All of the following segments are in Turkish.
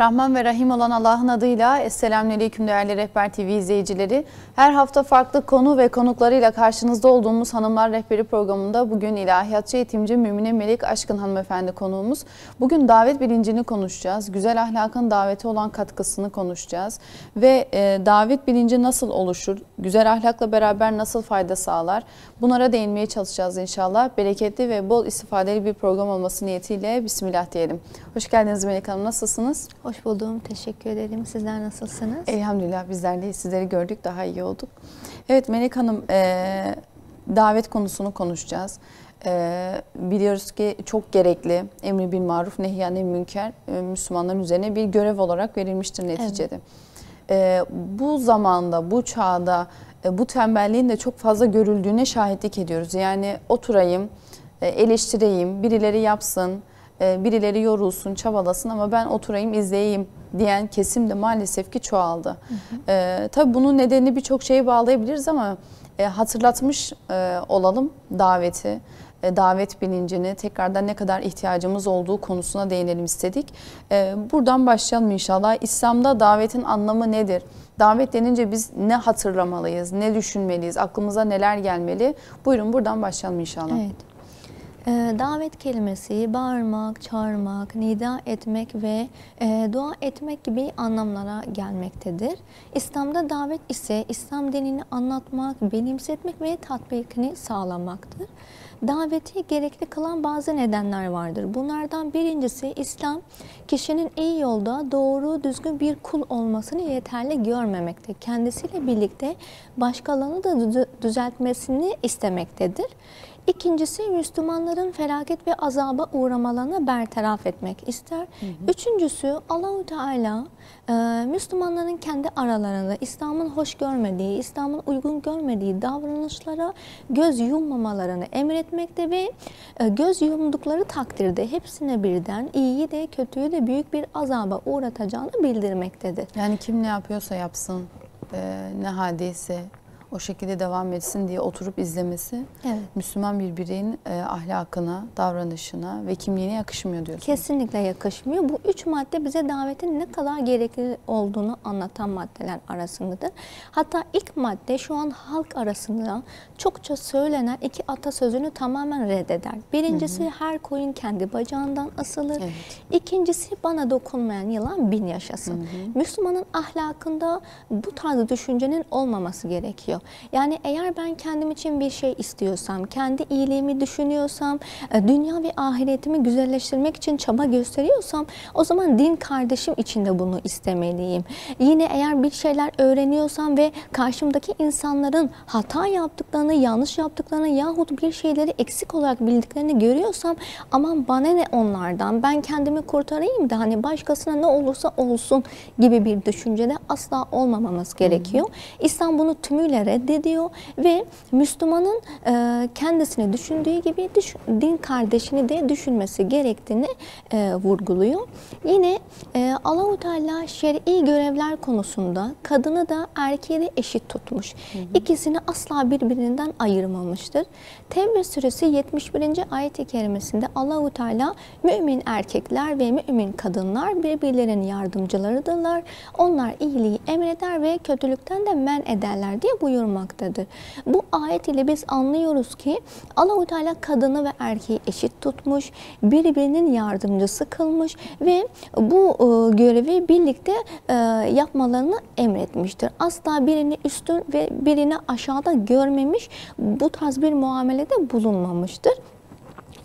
Rahman ve Rahim olan Allah'ın adıyla Esselamünaleyküm değerli Rehber TV izleyicileri. Her hafta farklı konu ve konuklarıyla karşınızda olduğumuz Hanımlar Rehberi programında bugün ilahiyatçı, eğitimci, Mümine Melek Aşkın hanımefendi konuğumuz. Bugün davet bilincini konuşacağız. Güzel ahlakın davete olan katkısını konuşacağız. Ve davet bilinci nasıl oluşur? Güzel ahlakla beraber nasıl fayda sağlar? Bunlara değinmeye çalışacağız inşallah. Bereketli ve bol istifadeli bir program olması niyetiyle Bismillah diyelim. Hoş geldiniz Melek Hanım. Nasılsınız? Hoş buldum. Teşekkür ederim. Sizler nasılsınız? Elhamdülillah bizler de sizleri gördük. Daha iyi olduk. Evet Melek Hanım, davet konusunu konuşacağız. Biliyoruz ki çok gerekli. Emri bil maruf, nehyanil münker Müslümanların üzerine bir görev olarak verilmiştir neticede. Evet. Bu zamanda, bu çağda bu tembelliğin de çok fazla görüldüğüne şahitlik ediyoruz. Yani oturayım, eleştireyim, birileri yapsın, birileri yorulsun, çabalasın ama ben oturayım, izleyeyim diyen kesim de maalesef ki çoğaldı. Tabii bunun nedenini birçok şeye bağlayabiliriz ama hatırlatmış olalım daveti, davet bilincini, tekrardan ne kadar ihtiyacımız olduğu konusuna değinelim istedik. Buradan başlayalım inşallah. İslam'da davetin anlamı nedir? Davet denince biz ne hatırlamalıyız, ne düşünmeliyiz, aklımıza neler gelmeli? Buyurun buradan başlayalım inşallah. Evet. Davet kelimesi bağırmak, çağırmak, nida etmek ve dua etmek gibi anlamlara gelmektedir. İslam'da davet ise İslam dinini anlatmak, benimsetmek ve tatbikini sağlamaktır. Daveti gerekli kılan bazı nedenler vardır. Bunlardan birincisi İslam kişinin iyi yolda doğru, düzgün bir kul olmasını yeterli görmemekte. Kendisiyle birlikte başkalarını da düzeltmesini istemektedir. İkincisi Müslümanların felaket ve azaba uğramalarını bertaraf etmek ister. Üçüncüsü Allah-u Teala Müslümanların kendi aralarında İslam'ın hoş görmediği, İslam'ın uygun görmediği davranışlara göz yummamalarını emretmekte ve göz yumdukları takdirde hepsine birden iyiyi de kötüyü de büyük bir azaba uğratacağını bildirmektedir. Yani kim ne yapıyorsa yapsın, ne haldeyse o şekilde devam etsin diye oturup izlemesi, evet, Müslüman bir bireyin ahlakına, davranışına ve kimliğine yakışmıyor diyorsunuz. Kesinlikle yakışmıyor. Bu üç madde bize davetin ne kadar gerekli olduğunu anlatan maddeler arasındadır. Hatta ilk madde şu an halk arasında çokça söylenen iki atasözünü tamamen reddeder. Birincisi her koyun kendi bacağından asılır. Evet. İkincisi bana dokunmayan yılan bin yaşasın. Müslümanın ahlakında bu tarz düşüncenin olmaması gerekiyor. Yani eğer ben kendim için bir şey istiyorsam, kendi iyiliğimi düşünüyorsam, dünya ve ahiretimi güzelleştirmek için çaba gösteriyorsam o zaman din kardeşim için de bunu istemeliyim. Yine eğer bir şeyler öğreniyorsam ve karşımdaki insanların hata yaptıklarını, yanlış yaptıklarını yahut bir şeyleri eksik olarak bildiklerini görüyorsam aman bana ne onlardan, ben kendimi kurtarayım da hani başkasına ne olursa olsun gibi bir düşüncede asla olmamamız gerekiyor. İslam bunu tümüyle reddediyor ve Müslümanın kendisini düşündüğü gibi din kardeşini de düşünmesi gerektiğini vurguluyor. Yine Allah-u Teala şer'i görevler konusunda kadını da erkeği de eşit tutmuş. İkisini asla birbirinden ayırmamıştır. Tevbe suresi 71. ayet-i kerimesinde Allah-u Teala mümin erkekler ve mümin kadınlar birbirlerinin yardımcılarıdırlar. Onlar iyiliği emreder ve kötülükten de men ederler diye buyurmaktadır. Bu ayet ile biz anlıyoruz ki Allah-u Teala kadını ve erkeği eşit tutmuş, birbirinin yardımcısı kılmış ve bu görevi birlikte yapmalarını emretmiştir. Asla birini üstün ve birini aşağıda görmemiş, bu tarz bir muamelede bulunmamıştır.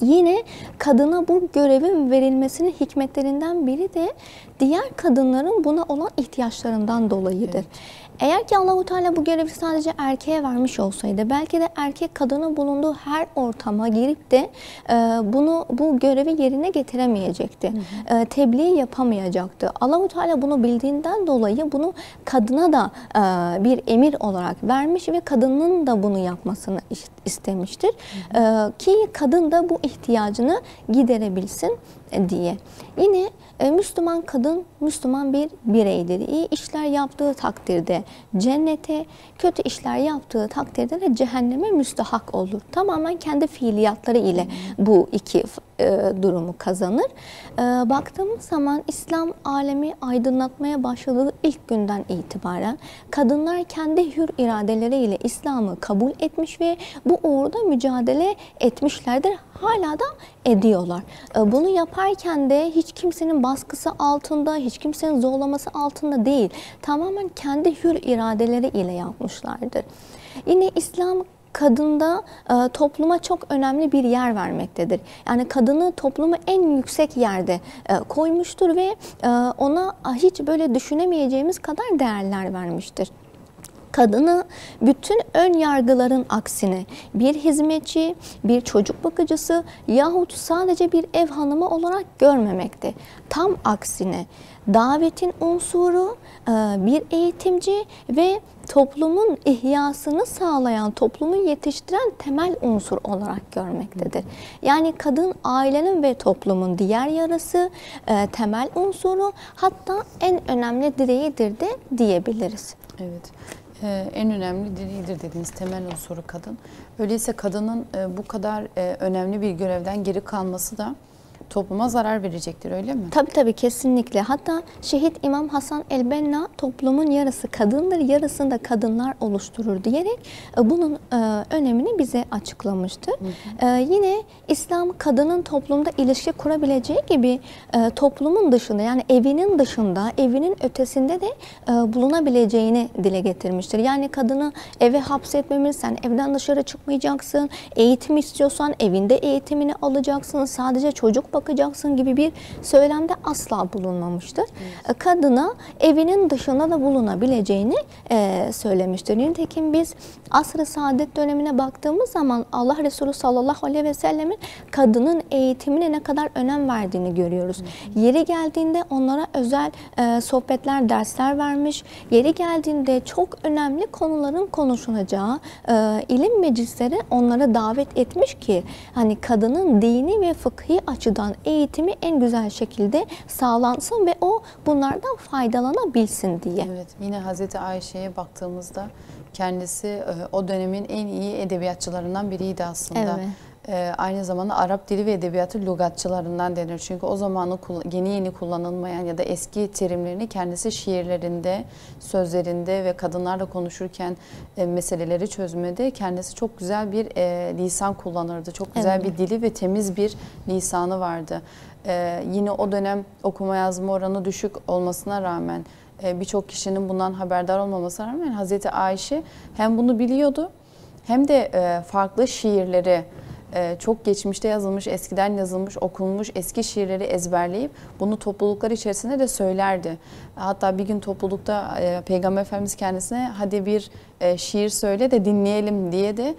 Yine kadına bu görevin verilmesinin hikmetlerinden biri de diğer kadınların buna olan ihtiyaçlarından dolayıdır. Evet. Eğer ki Allah-u Teala bu görevi sadece erkeğe vermiş olsaydı belki de erkek kadının bulunduğu her ortama girip de bu görevi yerine getiremeyecekti. Tebliğ yapamayacaktı. Allah-u Teala bunu bildiğinden dolayı bunu kadına da bir emir olarak vermiş ve kadının da bunu yapmasını istemiştir. Ki kadın da bu ihtiyacını giderebilsin. diye. Yine Müslüman kadın Müslüman bir bireydir. İyi işler yaptığı takdirde cennete, kötü işler yaptığı takdirde de cehenneme müstahak olur. Tamamen kendi fiiliyatları ile bu iki durumu kazanır. Baktığımız zaman İslam alemi aydınlatmaya başladığı ilk günden itibaren kadınlar kendi hür iradeleriyle İslam'ı kabul etmiş ve bu uğurda mücadele etmişlerdir. Hala da ediyorlar. Bunu yaparken de hiç kimsenin baskısı altında, hiç kimsenin zorlaması altında değil. Tamamen kendi hür iradeleri ile yapmışlardır. Yine İslam kadında topluma çok önemli bir yer vermektedir. Yani kadını topluma en yüksek yerde koymuştur ve ona hiç böyle düşünemeyeceğimiz kadar değerler vermiştir. Kadını bütün ön yargıların aksine bir hizmetçi, bir çocuk bakıcısı yahut sadece bir ev hanımı olarak görmemekte. Tam aksine davetin unsuru, bir eğitimci ve toplumun ihyasını sağlayan, toplumu yetiştiren temel unsur olarak görmektedir. Yani kadın ailenin ve toplumun diğer yarısı, temel unsuru, hatta en önemli direğidir de diyebiliriz. Evet. En önemli direğidir dediğiniz temel unsuru kadın. Öyleyse kadının bu kadar önemli bir görevden geri kalması da topluma zarar verecektir, öyle mi? Tabii tabii, kesinlikle. Hatta Şehit İmam Hasan el-Benna toplumun yarısı kadındır, yarısını da kadınlar oluşturur diyerek bunun önemini bize açıklamıştır. Yine İslam kadının toplumda ilişki kurabileceği gibi toplumun dışında, yani evinin dışında, evinin ötesinde de bulunabileceğini dile getirmiştir. Yani kadını eve hapsetmemiz, sen evden dışarı çıkmayacaksın, eğitim istiyorsan evinde eğitimini alacaksın, sadece çocuk bakacaksın gibi bir söylemde asla bulunmamıştır. Kadına evinin dışında da bulunabileceğini söylemiştir. Nitekim biz asr-ı saadet dönemine baktığımız zaman Allah Resulü sallallahu aleyhi ve sellemin kadının eğitimine ne kadar önem verdiğini görüyoruz. Yeri geldiğinde onlara özel sohbetler, dersler vermiş. Yeri geldiğinde çok önemli konuların konuşulacağı ilim meclisleri onlara davet etmiş ki hani kadının dini ve fıkhi açıdan eğitimi en güzel şekilde sağlansın ve o bunlardan faydalanabilsin diye. Evet, yine Hazreti Ayşe'ye baktığımızda kendisi o dönemin en iyi edebiyatçılarından biriydi aslında. Evet. Aynı zamanda Arap dili ve edebiyatı lügatçılarından denir. Çünkü o zamanı yeni kullanılmayan ya da eski terimlerini kendisi şiirlerinde, sözlerinde ve kadınlarla konuşurken meseleleri çözmede kendisi çok güzel bir lisan kullanırdı. Çok güzel bir dili ve temiz bir lisanı vardı. Yine o dönem okuma yazma oranı düşük olmasına rağmen, birçok kişinin bundan haberdar olmamasına rağmen Hazreti Ayşe hem bunu biliyordu hem de farklı şiirleri, çok geçmişte yazılmış, eskiden yazılmış, okunmuş eski şiirleri ezberleyip bunu topluluklar içerisinde de söylerdi. Hatta bir gün toplulukta Peygamber Efendimiz kendisine hadi bir şiir söyle de dinleyelim diye de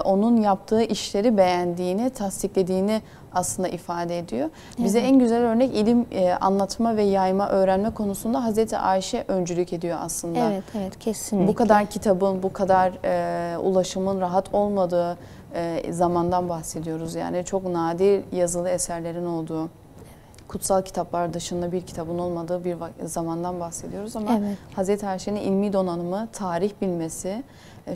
onun yaptığı işleri beğendiğini, tasdiklediğini aslında ifade ediyor. Evet. Bize en güzel örnek ilim anlatma ve yayma, öğrenme konusunda Hazreti Ayşe öncülük ediyor aslında. Evet, evet, kesinlikle. Bu kadar kitabın, bu kadar ulaşımın rahat olmadığı zamandan bahsediyoruz. Yani çok nadir yazılı eserlerin olduğu, kutsal kitaplar dışında bir kitabın olmadığı bir zamandan bahsediyoruz ama evet, Hazreti Ayşe'nin ilmi donanımı, tarih bilmesi,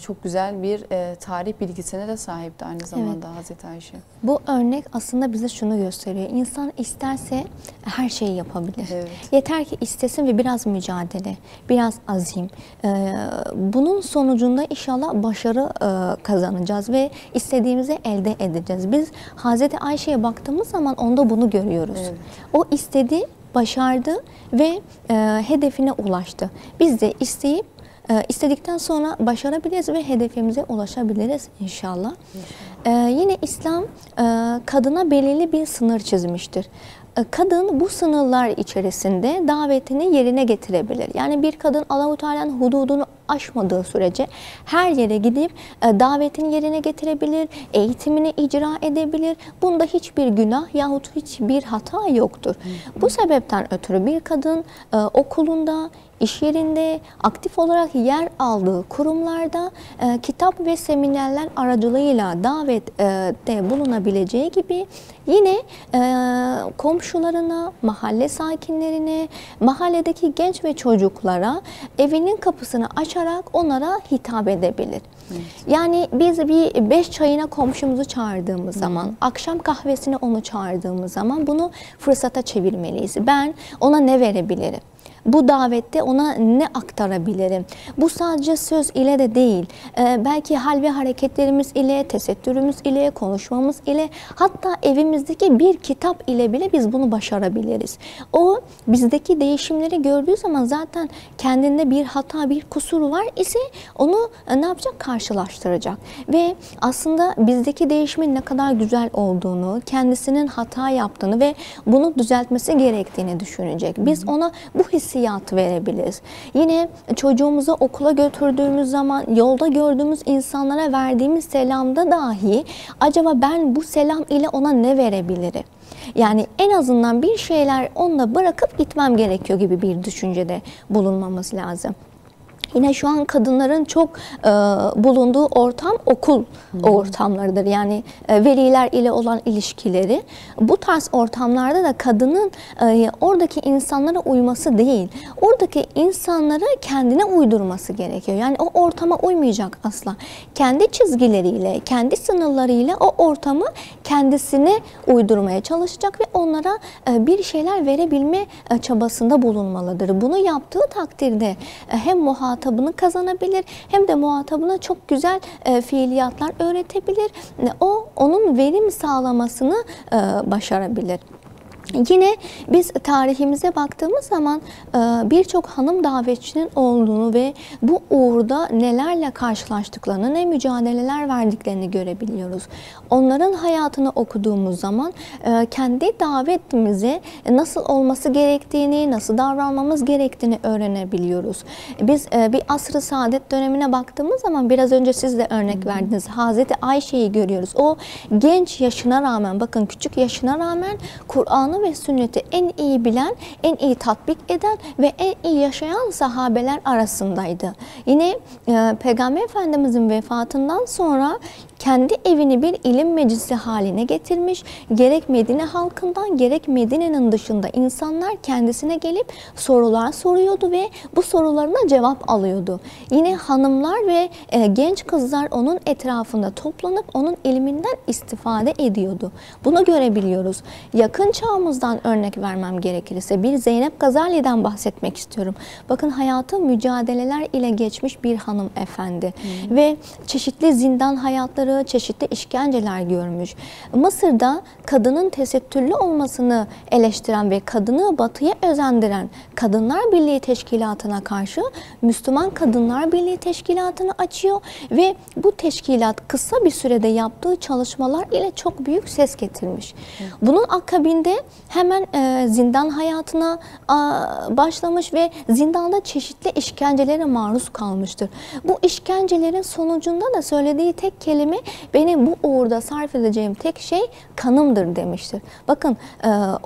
çok güzel bir tarih bilgisine de sahipti aynı zamanda evet, Hazreti Ayşe. Bu örnek aslında bize şunu gösteriyor. İnsan isterse her şeyi yapabilir. Evet. Yeter ki istesin ve biraz mücadele, biraz azim. Bunun sonucunda inşallah başarı kazanacağız ve istediğimizi elde edeceğiz. Biz Hazreti Ayşe'ye baktığımız zaman onda bunu görüyoruz. Evet. O istedi, başardı ve hedefine ulaştı. Biz de isteyip istedikten sonra başarabiliriz ve hedefimize ulaşabiliriz inşallah. Yine İslam kadına belirli bir sınır çizmiştir. Kadın bu sınırlar içerisinde davetini yerine getirebilir. Yani bir kadın Allah-u Teala'nın hududunu aşmadığı sürece her yere gidip davetin yerine getirebilir, eğitimini icra edebilir. Bunda hiçbir günah yahut hiçbir hata yoktur. Bu sebepten ötürü bir kadın okulunda, iş yerinde, aktif olarak yer aldığı kurumlarda kitap ve seminerler aracılığıyla davette bulunabileceği gibi yine komşularına, mahalle sakinlerine, mahalledeki genç ve çocuklara evinin kapısını açarak onlara hitap edebilir. Evet. Yani biz bir 5 çayına komşumuzu çağırdığımız zaman, akşam kahvesine onu çağırdığımız zaman bunu fırsata çevirmeliyiz. Ben ona ne verebilirim? Bu davette ona ne aktarabilirim? Bu sadece söz ile de değil. Belki hal ve hareketlerimiz ile, tesettürümüz ile, konuşmamız ile, hatta evimizdeki bir kitap ile bile biz bunu başarabiliriz. O bizdeki değişimleri gördüğü zaman zaten kendinde bir hata, bir kusur var ise onu ne yapacak? Karşılaştıracak. Ve aslında bizdeki değişimin ne kadar güzel olduğunu, kendisinin hata yaptığını ve bunu düzeltmesi gerektiğini düşünecek. Biz ona bu hissiyat verebiliriz. Yine çocuğumuzu okula götürdüğümüz zaman yolda gördüğümüz insanlara verdiğimiz selamda dahi acaba ben bu selam ile ona ne verebilirim? Yani en azından bir şeyler onunla bırakıp gitmem gerekiyor gibi bir düşüncede bulunmamız lazım. Yine şu an kadınların çok bulunduğu ortam okul ortamlarıdır. Yani veliler ile olan ilişkileri. Bu tarz ortamlarda da kadının oradaki insanlara uyması değil, oradaki insanları kendine uydurması gerekiyor. Yani o ortama uymayacak asla. Kendi çizgileriyle, kendi sınırlarıyla o ortamı kendisine uydurmaya çalışacak ve onlara bir şeyler verebilme çabasında bulunmalıdır. Bunu yaptığı takdirde hem muhatabını kazanabilir hem de muhatabına çok güzel fiiliyatlar öğretebilir. O onun verim sağlamasını başarabilir. Yine biz tarihimize baktığımız zaman birçok hanım davetçinin olduğunu ve bu uğurda nelerle karşılaştıklarını, ne mücadeleler verdiklerini görebiliyoruz. Onların hayatını okuduğumuz zaman kendi davetimize nasıl olması gerektiğini, nasıl davranmamız gerektiğini öğrenebiliyoruz. Biz bir asr-ı saadet dönemine baktığımız zaman biraz önce siz de örnek verdiniz. Hazreti Ayşe'yi görüyoruz. O genç yaşına rağmen, bakın küçük yaşına rağmen Kur'an'ı ve sünneti en iyi bilen, en iyi tatbik eden ve en iyi yaşayan sahabeler arasındaydı. Yine Peygamber Efendimizin vefatından sonra kendi evini bir ilim meclisi haline getirmiş. Gerek Medine halkından gerek Medine'nin dışında insanlar kendisine gelip sorular soruyordu ve bu sorularına cevap alıyordu. Yine hanımlar ve genç kızlar onun etrafında toplanıp onun ilminden istifade ediyordu. Bunu görebiliyoruz. Yakın çağımızdan örnek vermem gerekirse bir Zeynep Gazali'den bahsetmek istiyorum. Bakın hayatı mücadeleler ile geçmiş bir hanımefendi ve çeşitli zindan hayatları, çeşitli işkenceler görmüş. Mısır'da kadının tesettürlü olmasını eleştiren ve kadını batıya özendiren Kadınlar Birliği Teşkilatı'na karşı Müslüman Kadınlar Birliği Teşkilatı'nı açıyor ve bu teşkilat kısa bir sürede yaptığı çalışmalar ile çok büyük ses getirmiş. Bunun akabinde hemen zindan hayatına başlamış ve zindanda çeşitli işkencelere maruz kalmıştır. Bu işkencelerin sonucunda da söylediği tek kelime, benim bu uğurda sarf edeceğim tek şey kanımdır demiştir. Bakın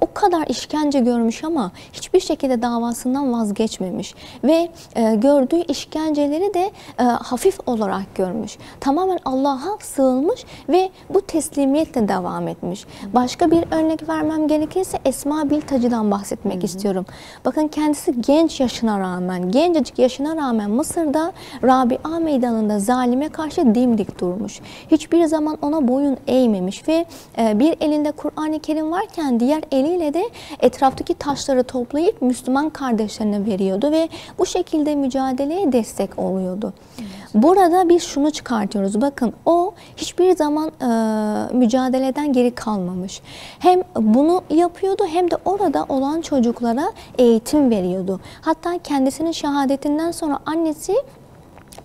o kadar işkence görmüş ama hiçbir şekilde davasından vazgeçmemiş ve gördüğü işkenceleri de hafif olarak görmüş. Tamamen Allah'a sığınmış ve bu teslimiyetle devam etmiş. Başka bir örnek vermem gerekirse Esma Biltacı'dan bahsetmek istiyorum. Bakın kendisi genç yaşına rağmen, gencecik yaşına rağmen Mısır'da Rabia Meydanı'nda zalime karşı dimdik durmuş. Hiçbir zaman ona boyun eğmemiş ve bir elinde Kur'an-ı Kerim varken diğer eliyle de etraftaki taşları toplayıp Müslüman kardeşlerine veriyordu ve bu şekilde mücadeleye destek oluyordu. Burada biz şunu çıkartıyoruz. Bakın o hiçbir zaman mücadeleden geri kalmamış. Hem bunu yapıyordu hem de orada olan çocuklara eğitim veriyordu. Hatta kendisinin şehadetinden sonra annesi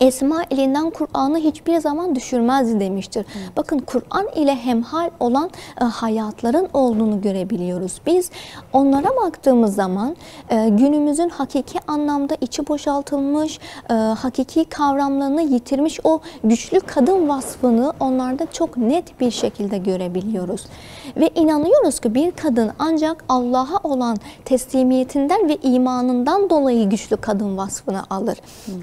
Esma elinden Kur'an'ı hiçbir zaman düşürmez demiştir. Bakın Kur'an ile hemhal olan hayatların olduğunu görebiliyoruz. Biz onlara baktığımız zaman günümüzün hakiki anlamda içi boşaltılmış, hakiki kavramlarını yitirmiş o güçlü kadın vasfını onlarda çok net bir şekilde görebiliyoruz. Ve inanıyoruz ki bir kadın ancak Allah'a olan teslimiyetinden ve imanından dolayı güçlü kadın vasfını alır.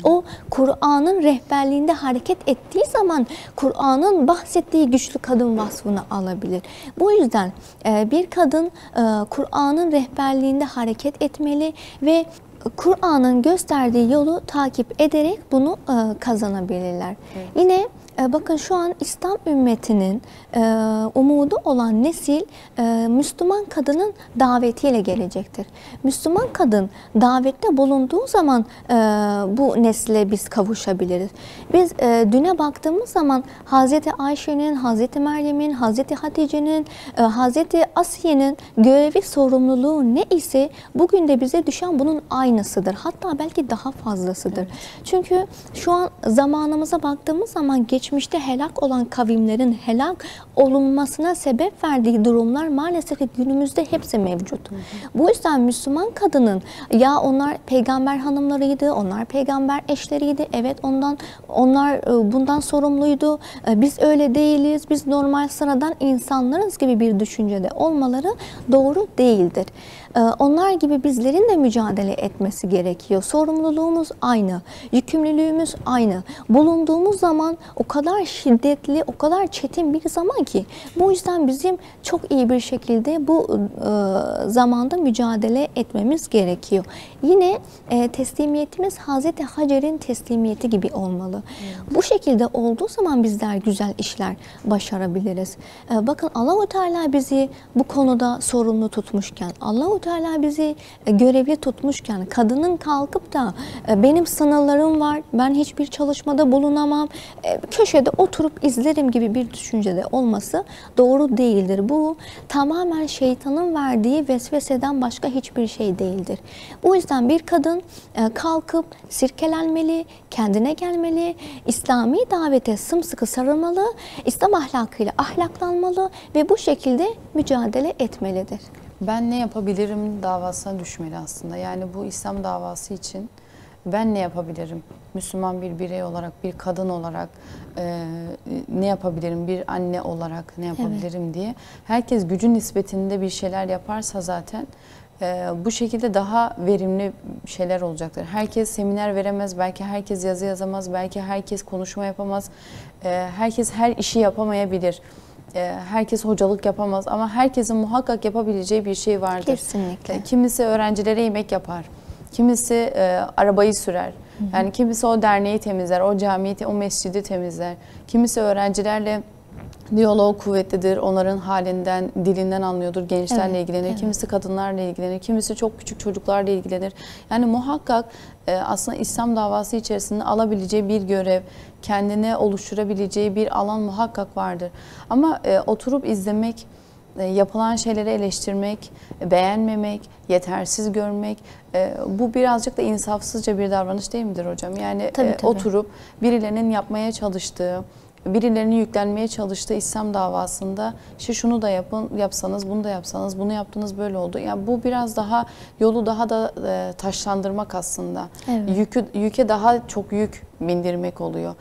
O Kur'an'ın rehberliğinde hareket ettiği zaman Kur'an'ın bahsettiği güçlü kadın vasfını alabilir. Bu yüzden bir kadın Kur'an'ın rehberliğinde hareket etmeli ve Kur'an'ın gösterdiği yolu takip ederek bunu kazanabilirler. Evet. Yine bakın şu an İslam ümmetinin umudu olan nesil Müslüman kadının davetiyle gelecektir. Müslüman kadın davette bulunduğu zaman bu nesle biz kavuşabiliriz. Biz düne baktığımız zaman Hazreti Ayşe'nin, Hazreti Meryem'in, Hazreti Hatice'nin, Hazreti Asiye'nin görevi, sorumluluğu ne ise bugün de bize düşen bunun aynısıdır. Hatta belki daha fazlasıdır. Evet. Çünkü şu an zamanımıza baktığımız zaman geçmişte helak olan kavimlerin helak olunmasına sebep verdiği durumlar maalesef günümüzde hepsi mevcut. Bu yüzden Müslüman kadının ya onlar peygamber hanımlarıydı, onlar peygamber eşleriydi. Evet onlar bundan sorumluydu. Biz öyle değiliz. Biz normal sıradan insanlarız gibi bir düşüncede olmaları doğru değildir. Onlar gibi bizlerin de mücadele etmesi gerekiyor. Sorumluluğumuz aynı, yükümlülüğümüz aynı. Bulunduğumuz zaman o kadar şiddetli, o kadar çetin bir zaman ki bu yüzden bizim çok iyi bir şekilde bu zamanda mücadele etmemiz gerekiyor. Yine teslimiyetimiz Hazreti Hacer'in teslimiyeti gibi olmalı. Bu şekilde olduğu zaman bizler güzel işler başarabiliriz. Bakın Allah-u Teala bizi bu konuda sorumlu tutmuşken, Allah-u Teala bizi görevli tutmuşken kadının kalkıp da benim sınırlarım var, ben hiçbir çalışmada bulunamam, köşede oturup izlerim gibi bir düşüncede olması doğru değildir. Bu tamamen şeytanın verdiği vesveseden başka hiçbir şey değildir. Bu yüzden bir kadın kalkıp sirkelenmeli, kendine gelmeli, İslami davete sımsıkı sarılmalı, İslam ahlakıyla ahlaklanmalı ve bu şekilde mücadele etmelidir. Ben ne yapabilirim davasına düşmeli aslında. Yani bu İslam davası için ben ne yapabilirim? Müslüman bir birey olarak, bir kadın olarak ne yapabilirim? Bir anne olarak ne yapabilirim evet. diye. Herkes gücü nispetinde bir şeyler yaparsa zaten bu şekilde daha verimli şeyler olacaktır. Herkes seminer veremez, belki herkes yazı yazamaz, belki herkes konuşma yapamaz, herkes her işi yapamayabilir. Herkes hocalık yapamaz ama herkesin muhakkak yapabileceği bir şey vardır. Kesinlikle. Kimisi öğrencilere yemek yapar, kimisi arabayı sürer, yani kimisi o derneği temizler, o camiyi, o mescidi temizler, kimisi öğrencilerle diyaloğu kuvvetlidir, onların halinden, dilinden anlıyordur, gençlerle evet, ilgilenir, evet. kimisi kadınlarla ilgilenir, kimisi çok küçük çocuklarla ilgilenir. Yani muhakkak aslında İslam davası içerisinde alabileceği bir görev, kendine oluşturabileceği bir alan muhakkak vardır. Ama oturup izlemek, yapılan şeyleri eleştirmek, beğenmemek, yetersiz görmek, bu birazcık da insafsızca bir davranış değil midir hocam? Yani tabii. Oturup birilerinin yapmaya çalıştığı, birilerinin yüklenmeye çalıştığı İslam davasında işte şunu da yapın, yapsanız, bunu da yapsanız, bunu yaptınız böyle oldu. Yani bu biraz daha yolu daha da taşlandırmak aslında. Evet. Yüke daha çok yük bindirmek oluyor.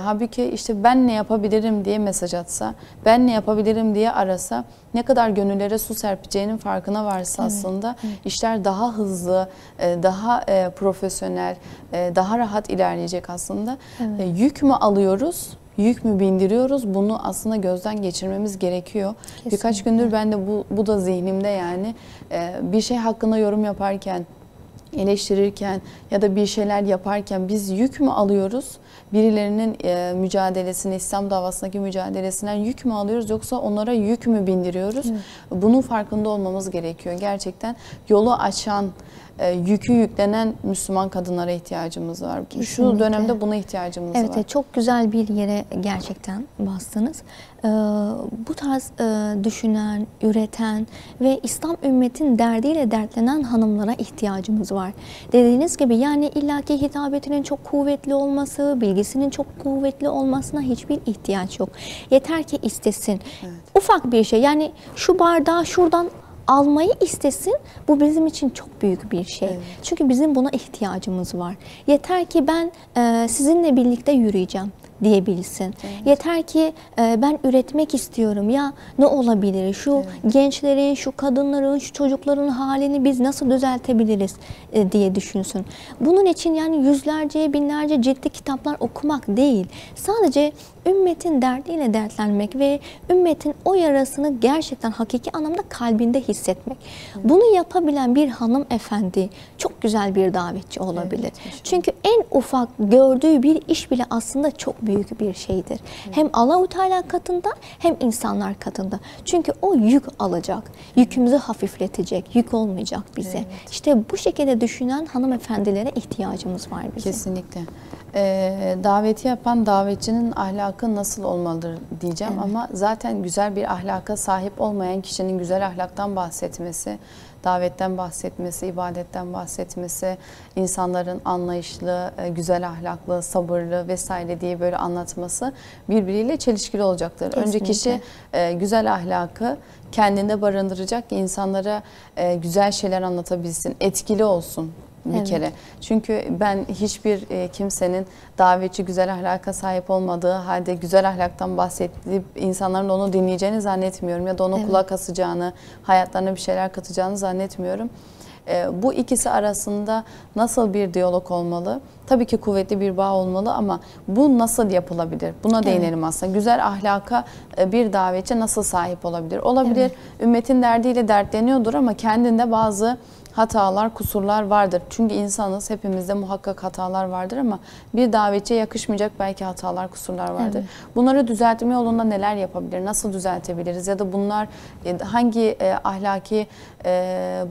Halbuki işte ben ne yapabilirim diye mesaj atsa, ben ne yapabilirim diye arasa, ne kadar gönüllere su serpeceğinin farkına varsa evet. aslında evet. işler daha hızlı, daha profesyonel, daha rahat ilerleyecek aslında. Evet. Yük mü alıyoruz? Yük mü bindiriyoruz? Bunu aslında gözden geçirmemiz gerekiyor. Kesinlikle. Birkaç gündür ben de bu da zihnimde yani bir şey hakkında yorum yaparken, eleştirirken ya da bir şeyler yaparken biz yük mü alıyoruz? Birilerinin mücadelesine, İslam davasındaki mücadelesinden yük mü alıyoruz yoksa onlara yük mü bindiriyoruz? Evet. Bunun farkında olmamız gerekiyor. Gerçekten yolu açan, yükü yüklenen Müslüman kadınlara ihtiyacımız var. Kesinlikle. Şu dönemde buna ihtiyacımız var. Evet, çok güzel bir yere gerçekten bastınız. Bu tarz düşünen, üreten ve İslam ümmetin derdiyle dertlenen hanımlara ihtiyacımız var. Dediğiniz gibi yani illaki hitabetinin çok kuvvetli olması, bilgisinin çok kuvvetli olmasına hiçbir ihtiyaç yok. Yeter ki istesin. Evet. Ufak bir şey, yani şu bardağı şuradan almayı istesin, bu bizim için çok büyük bir şey. Evet. Çünkü bizim buna ihtiyacımız var. Yeter ki ben sizinle birlikte yürüyeceğim diyebilsin. Evet. Yeter ki ben üretmek istiyorum. Ya ne olabilir? Şu gençlerin, şu kadınların, şu çocukların halini biz nasıl düzeltebiliriz diye düşünsün. Bunun için yani yüzlerce, binlerce ciddi kitaplar okumak değil. Sadece ümmetin derdiyle dertlenmek ve ümmetin o yarasını gerçekten hakiki anlamda kalbinde hissetmek. Evet. Bunu yapabilen bir hanımefendi çok güzel bir davetçi olabilir. Evet, çünkü en ufak gördüğü bir iş bile aslında çok büyük bir şeydir. Evet. Hem Allah-u Teala katında hem insanlar katında. Çünkü o yük alacak, yükümüzü hafifletecek, yük olmayacak bize. Evet. İşte bu şekilde düşünen hanımefendilere ihtiyacımız var bizim. Kesinlikle. Daveti yapan davetçinin ahlakı nasıl olmalıdır diyeceğim, evet. Ama zaten güzel bir ahlaka sahip olmayan kişinin güzel ahlaktan bahsetmesi, davetten bahsetmesi, ibadetten bahsetmesi, insanların anlayışlı, güzel ahlaklı, sabırlı vesaire diye böyle anlatması birbiriyle çelişkili olacaktır. Kesinlikle. Önce kişi güzel ahlakı kendinde barındıracak ki insanlara güzel şeyler anlatabilsin, etkili olsun. Bir kere. Çünkü ben hiçbir kimsenin davetçi güzel ahlaka sahip olmadığı halde güzel ahlaktan bahsettiği insanların onu dinleyeceğini zannetmiyorum. Ya da ona kulak asacağını, hayatlarına bir şeyler katacağını zannetmiyorum. Bu ikisi arasında nasıl bir diyalog olmalı? Tabii ki kuvvetli bir bağ olmalı ama bu nasıl yapılabilir? Buna değinelim aslında. Güzel ahlaka bir davetçi nasıl sahip olabilir? Olabilir, ümmetin derdiyle dertleniyordur ama kendinde bazı hatalar, kusurlar vardır. Çünkü insanız, hepimizde muhakkak hatalar vardır ama bir davetçiye yakışmayacak belki hatalar, kusurlar vardır. Evet. Bunları düzeltme yolunda neler yapabilir, nasıl düzeltebiliriz ya da bunlar hangi ahlaki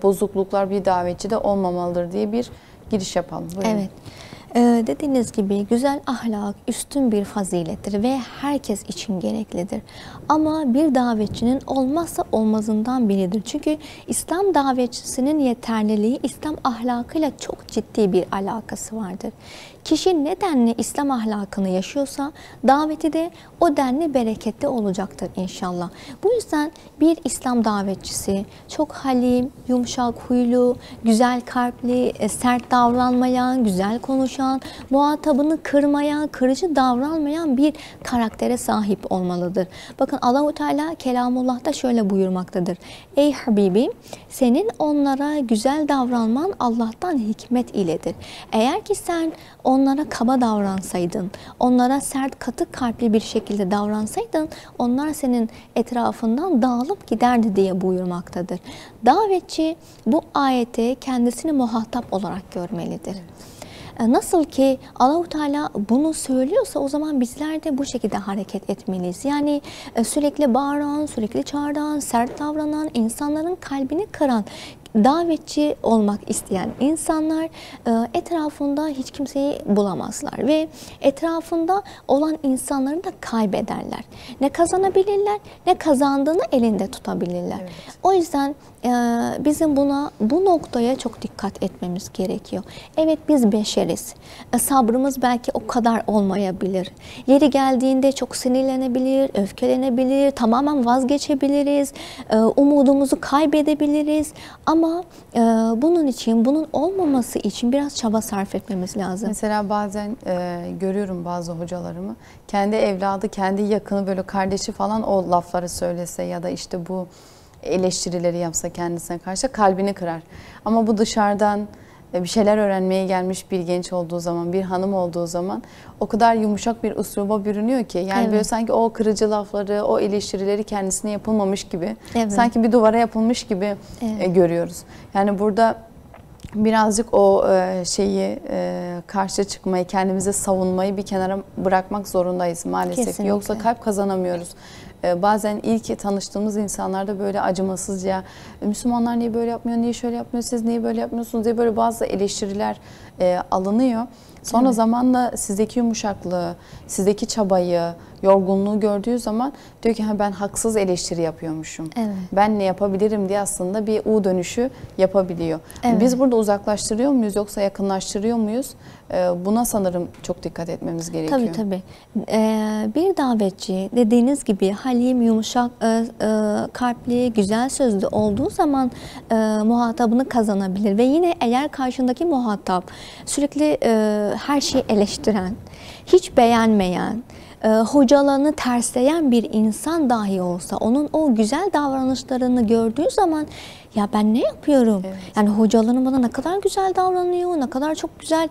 bozukluklar bir davetçide olmamalıdır diye bir giriş yapalım. Buyurun. Evet. Dediğiniz gibi güzel ahlak üstün bir fazilettir ve herkes için gereklidir. Ama bir davetçinin olmazsa olmazından biridir. Çünkü İslam davetçisinin yeterliliği İslam ahlakıyla çok ciddi bir alakası vardır. Kişi ne denli İslam ahlakını yaşıyorsa daveti de o denli bereketli olacaktır inşallah. Bu yüzden bir İslam davetçisi çok halim, yumuşak huylu, güzel kalpli, sert davranmayan, güzel konuşan, muhatabını kırmayan, kırıcı davranmayan bir karaktere sahip olmalıdır. Bakın Allah-u Teala Kelamullah'ta şöyle buyurmaktadır. Ey Habibim, senin onlara güzel davranman Allah'tan hikmet iledir. Eğer ki sen onlara kaba davransaydın, onlara sert, katı kalpli bir şekilde davransaydın, onlar senin etrafından dağılıp giderdi diye buyurmaktadır. Davetçi bu ayete kendisini muhatap olarak görmelidir. Nasıl ki Allah-u Teala bunu söylüyorsa o zaman bizler de bu şekilde hareket etmeliyiz. Yani sürekli bağıran, sürekli çağıran, sert davranan, insanların kalbini kıran, davetçi olmak isteyen insanlar etrafında hiç kimseyi bulamazlar ve etrafında olan insanları da kaybederler. Ne kazanabilirler ne kazandığını elinde tutabilirler. Evet. O yüzden bizim bu noktaya çok dikkat etmemiz gerekiyor. Evet, biz beşeriz. Sabrımız belki o kadar olmayabilir. Yeri geldiğinde çok sinirlenebilir, öfkelenebilir, tamamen vazgeçebiliriz, umudumuzu kaybedebiliriz. Ama bunun olmaması için biraz çaba sarf etmemiz lazım. Mesela bazen görüyorum bazı hocalarımı, kendi evladı, kendi yakını, böyle kardeşi falan o lafları söylese ya da işte bu eleştirileri yapsa kendisine karşı kalbini kırar. Ama bu dışarıdan bir şeyler öğrenmeye gelmiş bir genç olduğu zaman, bir hanım olduğu zaman o kadar yumuşak bir üsluba bürünüyor ki. Yani böyle sanki o kırıcı lafları, o eleştirileri kendisine yapılmamış gibi, sanki bir duvara yapılmış gibi görüyoruz. Yani burada birazcık o karşı çıkmayı, kendimize savunmayı bir kenara bırakmak zorundayız maalesef. Kesinlikle. Yoksa kalp kazanamıyoruz. Bazen ilk tanıştığımız insanlarda böyle acımasızca Müslümanlar niye böyle yapmıyor, niye şöyle yapmıyor, siz niye böyle yapmıyorsunuz diye böyle bazı eleştiriler alınıyor. Sonra Evet. zamanla sizdeki yumuşaklığı, sizdeki çabayı, yorgunluğu gördüğü zaman diyor ki ben haksız eleştiri yapıyormuşum. Evet. Ben ne yapabilirim diye aslında bir U dönüşü yapabiliyor. Evet. Biz burada uzaklaştırıyor muyuz yoksa yakınlaştırıyor muyuz? Buna sanırım çok dikkat etmemiz gerekiyor. Tabii tabii. Bir davetçi dediğiniz gibi halim, yumuşak, kalpli, güzel sözlü olduğu zaman muhatabını kazanabilir. Ve yine eğer karşındaki muhatap sürekli her şeyi eleştiren, hiç beğenmeyen, hocalarını tersleyen bir insan dahi olsa onun o güzel davranışlarını gördüğü zaman ya ben ne yapıyorum? Evet. Yani hocalarım bana ne kadar güzel davranıyor, ne kadar çok güzel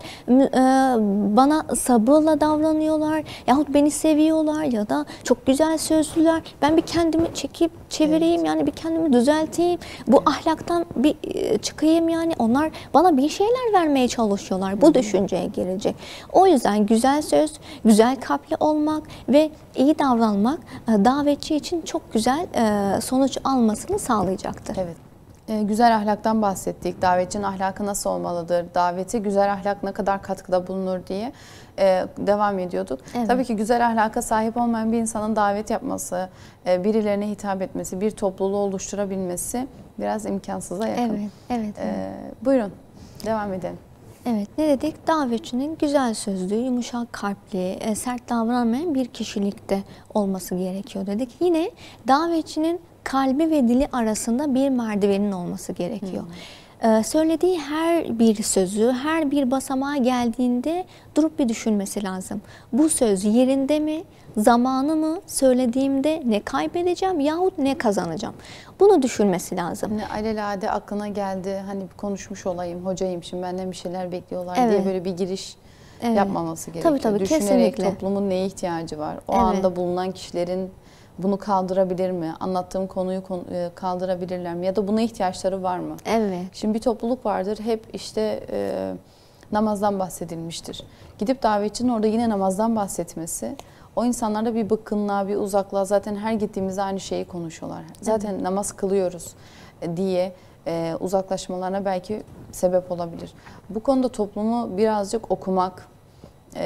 bana sabırla davranıyorlar yahut beni seviyorlar ya da çok güzel sözlüler. Ben bir kendimi çekip çevireyim, yani bir kendimi düzelteyim. Bu ahlaktan bir çıkayım yani. Onlar bana bir şeyler vermeye çalışıyorlar. Bu düşünceye girecek. O yüzden güzel söz, güzel kalpli olmak ve iyi davranmak davetçi için çok güzel sonuç almasını sağlayacaktır. Evet. Güzel ahlaktan bahsettik. Davetçinin ahlakı nasıl olmalıdır? Davete güzel ahlak ne kadar katkıda bulunur diye devam ediyorduk. Evet. Tabii ki güzel ahlaka sahip olmayan bir insanın davet yapması, birilerine hitap etmesi, bir topluluğu oluşturabilmesi biraz imkansıza yakın. Evet, evet. Buyurun, devam edelim. Evet, ne dedik? Davetçinin güzel sözlü, yumuşak kalpli, sert davranmayan bir kişilikte olması gerekiyor dedik. Yine davetçinin kalbi ve dili arasında bir merdivenin olması gerekiyor. Söylediği her bir sözü, her bir basamağa geldiğinde durup bir düşünmesi lazım. Bu söz yerinde mi, zamanı mı, söylediğimde ne kaybedeceğim yahut ne kazanacağım? Bunu düşünmesi lazım. Hani alelade aklına geldi, hani konuşmuş olayım, hocayım şimdi benden bir şeyler bekliyorlar Evet. diye böyle bir giriş Evet. yapmaması gerekiyor. Tabii tabii, Düşünerek kesinlikle. toplumun neye ihtiyacı var? O Evet. anda bulunan kişilerin bunu kaldırabilir mi? Anlattığım konuyu kaldırabilirler mi? Ya da buna ihtiyaçları var mı? Evet. Şimdi bir topluluk vardır, hep işte namazdan bahsedilmiştir. Gidip davetçinin orada yine namazdan bahsetmesi, o insanlarda bir bıkkınlığa, bir uzaklığa, zaten her gittiğimizde aynı şeyi konuşuyorlar. Zaten namaz kılıyoruz diye uzaklaşmalarına belki sebep olabilir. Bu konuda toplumu birazcık okumak,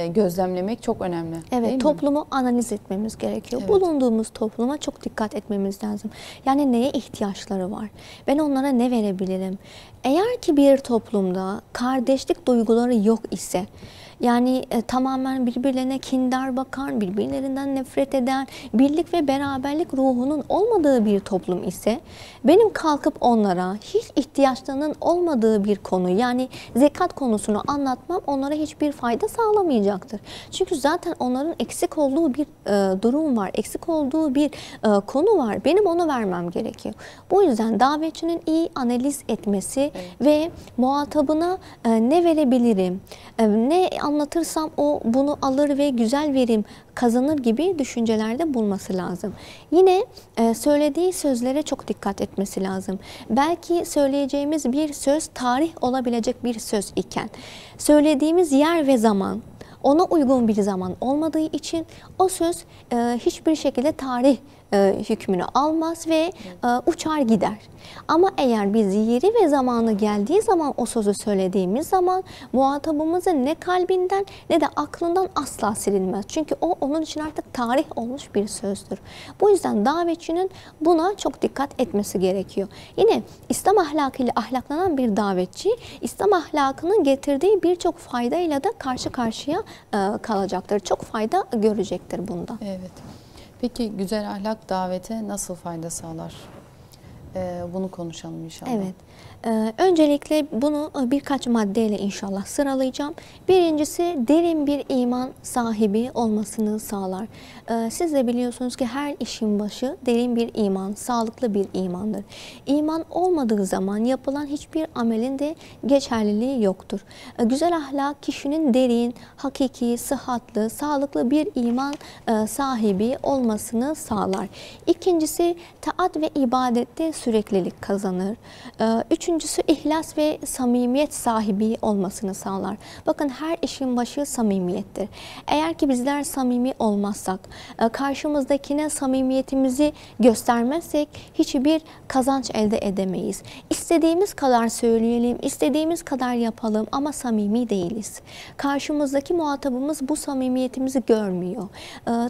gözlemlemek çok önemli. Evet, değil mi? toplumu analiz etmemiz gerekiyor. Evet. Bulunduğumuz topluma çok dikkat etmemiz lazım. Yani neye ihtiyaçları var? Ben onlara ne verebilirim? Eğer ki bir toplumda kardeşlik duyguları yok ise, yani tamamen birbirlerine kindar bakan, birbirlerinden nefret eden, birlik ve beraberlik ruhunun olmadığı bir toplum ise, benim kalkıp onlara hiç ihtiyaçlarının olmadığı bir konu, yani zekat konusunu anlatmam onlara hiçbir fayda sağlamayacaktır. Çünkü zaten onların eksik olduğu bir durum var, eksik olduğu bir konu var. Benim onu vermem gerekiyor. Bu yüzden davetçinin iyi analiz etmesi ve muhatabına ne verebilirim, ne anlatırsam o bunu alır ve güzel verim kazanır gibi düşüncelerde bulması lazım. Yine söylediği sözlere çok dikkat etmesi lazım. Belki söyleyeceğimiz bir söz tarih olabilecek bir söz iken, söylediğimiz yer ve zaman ona uygun bir zaman olmadığı için o söz hiçbir şekilde tarih hükmünü almaz ve uçar gider. Ama eğer biz yeri ve zamanı geldiği zaman o sözü söylediğimiz zaman muhatabımızın ne kalbinden ne de aklından asla silinmez. Çünkü o onun için artık tarih olmuş bir sözdür. Bu yüzden davetçinin buna çok dikkat etmesi gerekiyor. Yine İslam ahlakıyla ahlaklanan bir davetçi İslam ahlakının getirdiği birçok faydayla da karşı karşıya kalacaktır. Çok fayda görecektir bundan. Evet. Peki güzel ahlak davete nasıl fayda sağlar? Bunu konuşalım inşallah. Evet. Öncelikle bunu birkaç maddeyle inşallah sıralayacağım. Birincisi derin bir iman sahibi olmasını sağlar. Siz de biliyorsunuz ki her işin başı derin bir iman, sağlıklı bir imandır. İman olmadığı zaman yapılan hiçbir amelin de geçerliliği yoktur. Güzel ahlak kişinin derin, hakiki, sıhhatli, sağlıklı bir iman sahibi olmasını sağlar. İkincisi taat ve ibadette süreklilik kazanır. Üçüncüsü ihlas ve samimiyet sahibi olmasını sağlar. Bakın her işin başı samimiyettir. Eğer ki bizler samimi olmazsak, karşımızdakine samimiyetimizi göstermezsek hiçbir kazanç elde edemeyiz. İstediğimiz kadar söyleyelim, istediğimiz kadar yapalım ama samimi değiliz. Karşımızdaki muhatabımız bu samimiyetimizi görmüyor.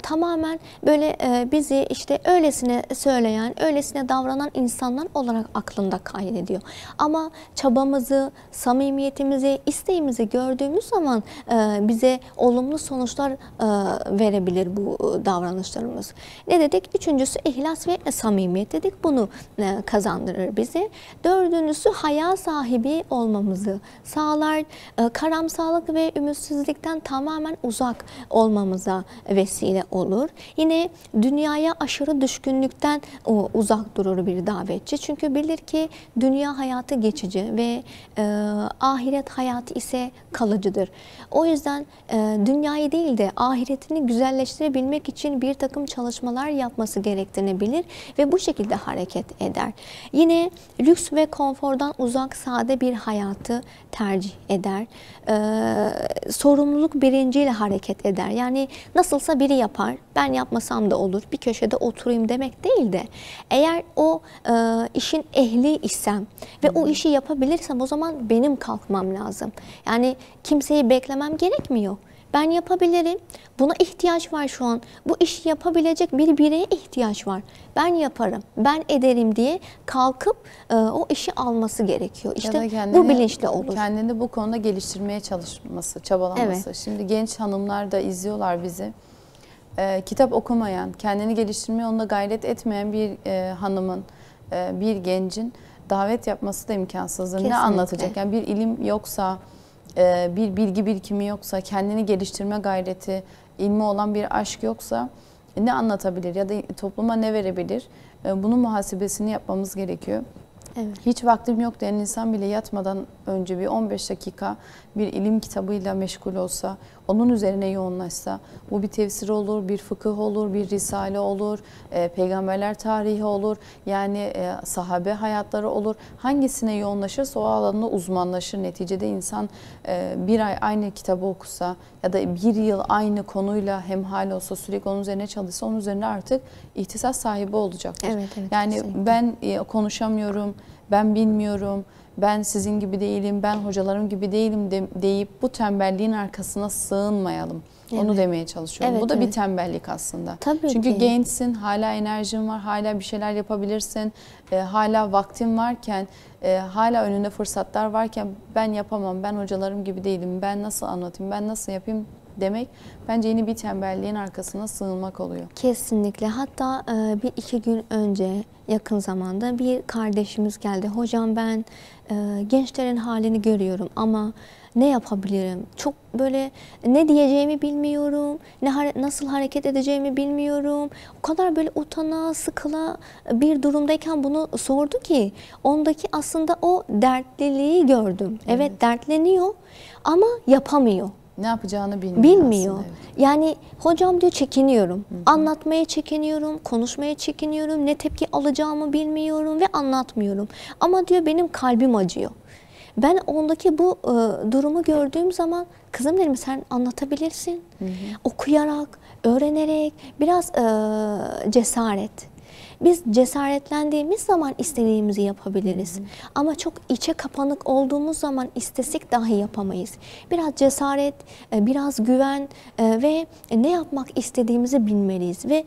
Tamamen böyle bizi işte öylesine söyleyen, öylesine davranan insanlar olarak aklında kaydediyor. Ama çabamızı, samimiyetimizi, isteğimizi gördüğümüz zaman bize olumlu sonuçlar verebilir bu davranışlarımız. Ne dedik? Üçüncüsü ihlas ve samimiyet dedik. Bunu kazandırır bize. Dördüncüsü haya sahibi olmamızı sağlar. Karamsarlık ve ümitsizlikten tamamen uzak olmamıza vesile olur. Yine dünyaya aşırı düşkünlükten uzak durur bir davetçi. Çünkü bilir ki dünya hayatı geçici ve ahiret hayatı ise kalıcıdır. O yüzden dünyayı değil de ahiretini güzelleştirebilmek için bir takım çalışmalar yapması gerektiğini bilir ve bu şekilde hareket eder. Yine lüks ve konfordan uzak sade bir hayatı tercih eder. Sorumluluk bilinciyle hareket eder. Yani nasılsa biri yapar, ben yapmasam da olur, bir köşede oturayım demek değil de eğer o işin ehli isem ve o işi yapabilirsem o zaman benim kalkmam lazım. Yani kimseyi beklemem gerekmiyor. Ben yapabilirim. Buna ihtiyaç var şu an. Bu işi yapabilecek bir bireye ihtiyaç var. Ben yaparım, ben ederim diye kalkıp o işi alması gerekiyor. İşte bu bilinçle olur. Kendini bu konuda geliştirmeye çalışması, çabalaması. Evet. Şimdi genç hanımlar da izliyorlar bizi. Kitap okumayan, kendini geliştirmeye yolunda gayret etmeyen bir hanımın, bir gencin davet yapması da imkansızdır. Kesinlikle. Ne anlatacak? Yani bir ilim yoksa, bir bilgi birikimi yoksa, kendini geliştirme gayreti, ilmi olan bir aşk yoksa ne anlatabilir ya da topluma ne verebilir? Bunun muhasebesini yapmamız gerekiyor. Evet. Hiç vaktim yok diyen insan bile yatmadan önce bir 15 dakika bir ilim kitabıyla meşgul olsa, onun üzerine yoğunlaşsa, bu bir tefsir olur, bir fıkıh olur, bir risale olur, peygamberler tarihi olur, yani sahabe hayatları olur. Hangisine yoğunlaşırsa o alanda uzmanlaşır. Neticede insan bir ay aynı kitabı okusa ya da bir yıl aynı konuyla hemhal olsa, sürekli onun üzerine çalışsa, onun üzerine artık ihtisas sahibi olacaktır. Evet, evet, yani kesinlikle. Ben konuşamıyorum, ben bilmiyorum, ben sizin gibi değilim, ben hocalarım gibi değilim deyip bu tembelliğin arkasına sığınmayalım. Evet. Onu demeye çalışıyorum. Evet, bu da bir tembellik aslında. Tabii çünkü ki. Gençsin, hala enerjin var, hala bir şeyler yapabilirsin, hala vaktin varken, hala önünde fırsatlar varken ben yapamam, ben hocalarım gibi değilim, ben nasıl anlatayım, ben nasıl yapayım demek bence yeni bir tembelliğin arkasına sığınmak oluyor. Kesinlikle. Hatta bir iki gün önce yakın zamanda bir kardeşimiz geldi. Hocam ben gençlerin halini görüyorum ama ne yapabilirim? Çok böyle ne diyeceğimi bilmiyorum, nasıl hareket edeceğimi bilmiyorum. O kadar böyle utana, sıkıla bir durumdayken bunu sordu ki ondaki aslında o dertliliği gördüm. Evet, dertleniyor ama yapamıyor. Ne yapacağını bilmiyor. Evet. Yani hocam diyor çekiniyorum. Hı-hı. Anlatmaya çekiniyorum, konuşmaya çekiniyorum. Ne tepki alacağımı bilmiyorum ve anlatmıyorum. Ama diyor benim kalbim acıyor. Ben ondaki bu durumu gördüğüm zaman kızım dedim sen anlatabilirsin. Hı-hı. Okuyarak, öğrenerek biraz cesaret. Biz cesaretlendiğimiz zaman istediğimizi yapabiliriz. Hı hı. Ama çok içe kapanık olduğumuz zaman istesek dahi yapamayız. Biraz cesaret, biraz güven ve ne yapmak istediğimizi bilmeliyiz. Ve